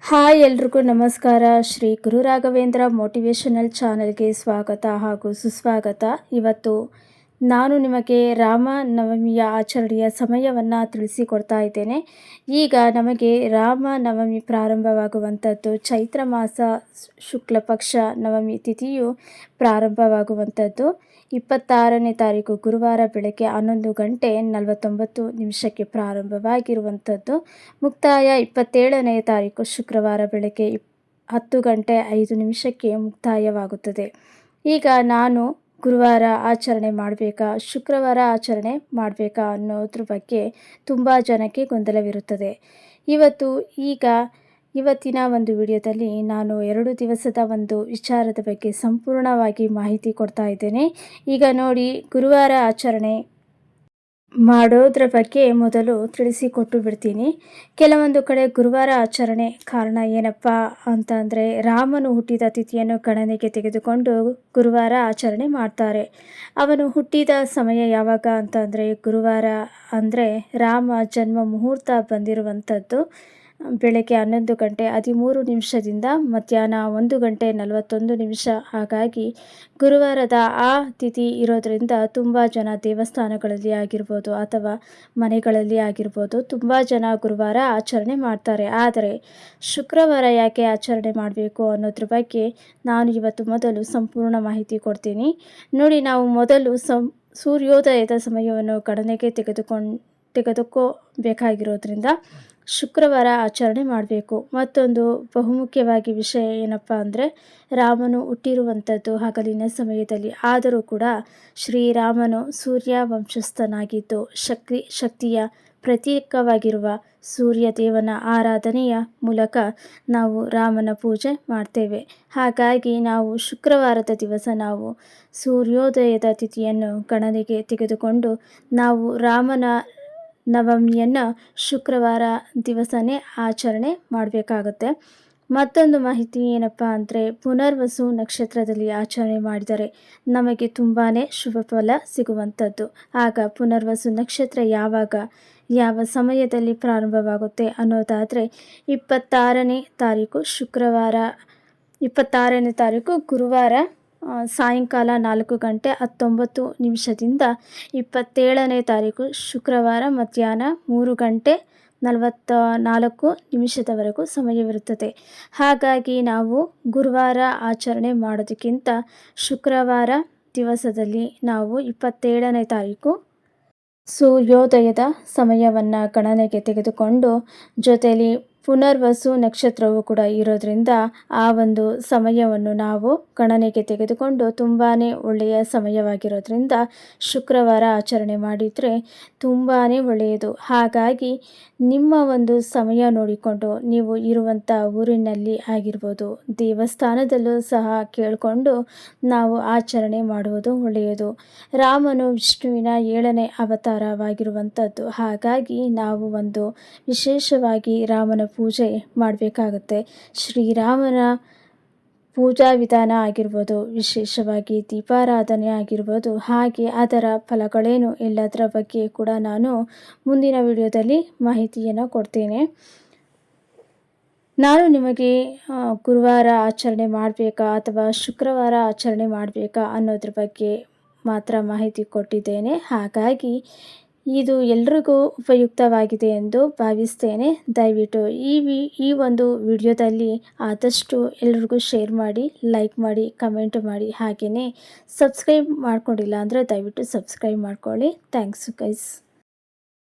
Hi ಎಲ್ರಿಗೂ ನಮಸ್ಕಾರ. Shri Guru Raghavendra motivational ಚಾನಲ್ಗೆ ಸ್ವಾಗತ ಹಾಗೂ ಸುಸ್ವಾಗತ. ಇವತ್ತು ನಾನು ನಿಮಗೆ ರಾಮ ನವಮಿಯ ಆಚರಣೆಯ ಸಮಯವನ್ನು ತಿಳಿಸಿಕೊಡ್ತಾ ಇದ್ದೇನೆ. ಈಗ ನಮಗೆ ರಾಮ ನವಮಿ ಪ್ರಾರಂಭವಾಗುವಂಥದ್ದು ಚೈತ್ರ ಮಾಸ ಶುಕ್ಲ ಪಕ್ಷ ನವಮಿ ತಿಥಿಯು ಪ್ರಾರಂಭವಾಗುವಂಥದ್ದು 26ನೇ ತಾರೀಕು ಗುರುವಾರ ಬೆಳಗ್ಗೆ 11:49 ಪ್ರಾರಂಭವಾಗಿರುವಂಥದ್ದು. ಮುಕ್ತಾಯ 27ನೇ ತಾರೀಕು ಶುಕ್ರವಾರ ಬೆಳಗ್ಗೆ 10:05 ಮುಕ್ತಾಯವಾಗುತ್ತದೆ. ಈಗ ನಾನು ಗುರುವಾರ ಆಚರಣೆ ಮಾಡಬೇಕಾ ಶುಕ್ರವಾರ ಆಚರಣೆ ಮಾಡಬೇಕಾ ಅನ್ನೋದ್ರ ಬಗ್ಗೆ ತುಂಬ ಜನಕ್ಕೆ ಗೊಂದಲವಿರುತ್ತದೆ. ಇವತ್ತಿನ ಒಂದು ವಿಡಿಯೋದಲ್ಲಿ ನಾನು 2 ದಿವಸದ ಒಂದು ವಿಚಾರದ ಬಗ್ಗೆ ಸಂಪೂರ್ಣವಾಗಿ ಮಾಹಿತಿ ಕೊಡ್ತಾ ಇದ್ದೇನೆ. ಈಗ ನೋಡಿ, ಗುರುವಾರ ಆಚರಣೆ ಮಾಡೋದ್ರ ಬಗ್ಗೆ ಮೊದಲು ತಿಳಿಸಿಕೊಟ್ಟು ಬಿಡ್ತೀನಿ. ಕೆಲವೊಂದು ಕಡೆ ಗುರುವಾರ ಆಚರಣೆ ಕಾರಣ ಏನಪ್ಪ ಅಂತಂದರೆ, ರಾಮನು ಹುಟ್ಟಿದ ತಿಥಿಯನ್ನು ಗಣನೆಗೆ ತೆಗೆದುಕೊಂಡು ಗುರುವಾರ ಆಚರಣೆ ಮಾಡ್ತಾರೆ. ಅವನು ಹುಟ್ಟಿದ ಸಮಯ ಯಾವಾಗ ಅಂತಂದರೆ, ಗುರುವಾರ ಅಂದರೆ ರಾಮ ಜನ್ಮ ಮುಹೂರ್ತ ಬಂದಿರುವಂಥದ್ದು ಬೆಳಗ್ಗೆ 11:13 ಮಧ್ಯಾಹ್ನ 1:41. ಹಾಗಾಗಿ ಗುರುವಾರದ ಆ ತಿಥಿ ಇರೋದರಿಂದ ತುಂಬ ಜನ ದೇವಸ್ಥಾನಗಳಲ್ಲಿ ಆಗಿರ್ಬೋದು ಅಥವಾ ಮನೆಗಳಲ್ಲಿ ಆಗಿರ್ಬೋದು ತುಂಬ ಜನ ಗುರುವಾರ ಆಚರಣೆ ಮಾಡ್ತಾರೆ. ಆದರೆ ಶುಕ್ರವಾರ ಯಾಕೆ ಆಚರಣೆ ಮಾಡಬೇಕು ಅನ್ನೋದ್ರ ಬಗ್ಗೆ ನಾನು ಇವತ್ತು ಮೊದಲು ಸಂಪೂರ್ಣ ಮಾಹಿತಿ ಕೊಡ್ತೀನಿ. ನೋಡಿ, ನಾವು ಮೊದಲು ಸೂರ್ಯೋದಯದ ಸಮಯವನ್ನು ಗಣನೆಗೆ ತೆಗೆದುಕೋಬೇಕಾಗಿರೋದ್ರಿಂದ ಶುಕ್ರವಾರ ಆಚರಣೆ ಮಾಡಬೇಕು. ಮತ್ತೊಂದು ಬಹುಮುಖ್ಯವಾಗಿ ವಿಷಯ ಏನಪ್ಪ ಅಂದರೆ, ರಾಮನು ಹುಟ್ಟಿರುವಂಥದ್ದು ಹಗಲಿನ ಸಮಯದಲ್ಲಿ. ಆದರೂ ಕೂಡ ಶ್ರೀರಾಮನು ಸೂರ್ಯ ವಂಶಸ್ಥನಾಗಿದ್ದು ಶಕ್ತಿಯ ಪ್ರತೀಕವಾಗಿರುವ ಸೂರ್ಯ ದೇವನ ಆರಾಧನೆಯ ಮೂಲಕ ನಾವು ರಾಮನ ಪೂಜೆ ಮಾಡ್ತೇವೆ. ಹಾಗಾಗಿ ನಾವು ಶುಕ್ರವಾರದ ದಿವಸ ನಾವು ಸೂರ್ಯೋದಯದ ತಿಥಿಯನ್ನು ಗಣನೆಗೆ ತೆಗೆದುಕೊಂಡು ನಾವು ರಾಮನ ನವಮಿಯನ್ನು ಶುಕ್ರವಾರ ದಿವಸನೇ ಆಚರಣೆ ಮಾಡಬೇಕಾಗುತ್ತೆ. ಮತ್ತೊಂದು ಮಾಹಿತಿ ಏನಪ್ಪ ಅಂದರೆ, ಪುನರ್ವಸು ನಕ್ಷತ್ರದಲ್ಲಿ ಆಚರಣೆ ಮಾಡಿದರೆ ನಮಗೆ ತುಂಬಾ ಶುಭ ಫಲ ಸಿಗುವಂಥದ್ದು. ಆಗ ಪುನರ್ವಸು ನಕ್ಷತ್ರ ಯಾವ ಸಮಯದಲ್ಲಿ ಪ್ರಾರಂಭವಾಗುತ್ತೆ ಅನ್ನೋದಾದರೆ, 26ನೇ ತಾರೀಕು ಗುರುವಾರ ಸಾಯಂಕಾಲ 4:19 27ನೇ ತಾರೀಕು ಶುಕ್ರವಾರ ಮಧ್ಯಾಹ್ನ 3:44 ಸಮಯವಿರುತ್ತದೆ. ಹಾಗಾಗಿ ನಾವು ಗುರುವಾರ ಆಚರಣೆ ಮಾಡೋದಕ್ಕಿಂತ ಶುಕ್ರವಾರ ದಿವಸದಲ್ಲಿ ನಾವು 27ನೇ ತಾರೀಕು ಸೂರ್ಯೋದಯದ ಸಮಯವನ್ನು ಗಣನೆಗೆ ತೆಗೆದುಕೊಂಡು, ಜೊತೆಯಲ್ಲಿ ಪುನರ್ವಸು ನಕ್ಷತ್ರವು ಕೂಡ ಇರೋದರಿಂದ ಆ ಒಂದು ಸಮಯವನ್ನು ನಾವು ಗಣನೆಗೆ ತೆಗೆದುಕೊಂಡು ತುಂಬಾ ಒಳ್ಳೆಯ ಸಮಯವಾಗಿರೋದ್ರಿಂದ ಶುಕ್ರವಾರ ಆಚರಣೆ ಮಾಡಿದರೆ ತುಂಬಾ ಒಳ್ಳೆಯದು. ಹಾಗಾಗಿ ನಿಮ್ಮ ಒಂದು ಸಮಯ ನೋಡಿಕೊಂಡು ನೀವು ಇರುವಂಥ ಊರಿನಲ್ಲಿ ಆಗಿರ್ಬೋದು, ದೇವಸ್ಥಾನದಲ್ಲೂ ಸಹ ಕೇಳಿಕೊಂಡು ನಾವು ಆಚರಣೆ ಮಾಡುವುದು ಒಳ್ಳೆಯದು. ರಾಮನು ವಿಷ್ಣುವಿನ 7ನೇ ಅವತಾರವಾಗಿರುವಂಥದ್ದು. ಹಾಗಾಗಿ ನಾವು ಒಂದು ವಿಶೇಷವಾಗಿ ರಾಮನ ಪೂಜೆ ಮಾಡಬೇಕಾಗುತ್ತೆ. ಶ್ರೀರಾಮನ ಪೂಜಾ ವಿಧಾನ ಆಗಿರ್ಬೋದು, ವಿಶೇಷವಾಗಿ ದೀಪಾರಾಧನೆ ಆಗಿರ್ಬೋದು, ಹಾಗೆ ಅದರ ಫಲಗಳೇನು ಎಲ್ಲದರ ಬಗ್ಗೆ ಕೂಡ ನಾನು ಮುಂದಿನ ವಿಡಿಯೋದಲ್ಲಿ ಮಾಹಿತಿಯನ್ನು ಕೊಡ್ತೇನೆ. ನಾನು ನಿಮಗೆ ಗುರುವಾರ ಆಚರಣೆ ಮಾಡಬೇಕಾ ಅಥವಾ ಶುಕ್ರವಾರ ಆಚರಣೆ ಮಾಡಬೇಕಾ ಅನ್ನೋದ್ರ ಬಗ್ಗೆ ಮಾತ್ರ ಮಾಹಿತಿ ಕೊಟ್ಟಿದ್ದೇನೆ. ಹಾಗಾಗಿ ಇದು ಎಲ್ರಿಗೂ ಉಪಯುಕ್ತವಾಗಿದೆ ಎಂದು ಭಾವಿಸ್ತೇನೆ. ದಯವಿಟ್ಟು ಈ ಒಂದು ವಿಡಿಯೋದಲ್ಲಿ ಆದಷ್ಟು ಎಲ್ರಿಗೂ ಶೇರ್ ಮಾಡಿ, ಲೈಕ್ ಮಾಡಿ, ಕಮೆಂಟ್ ಮಾಡಿ. ಹಾಗೆಯೇ ಸಬ್ಸ್ಕ್ರೈಬ್ ಮಾಡ್ಕೊಂಡಿಲ್ಲ ಅಂದರೆ ದಯವಿಟ್ಟು ಸಬ್ಸ್ಕ್ರೈಬ್ ಮಾಡ್ಕೊಳ್ಳಿ. Thanks guys.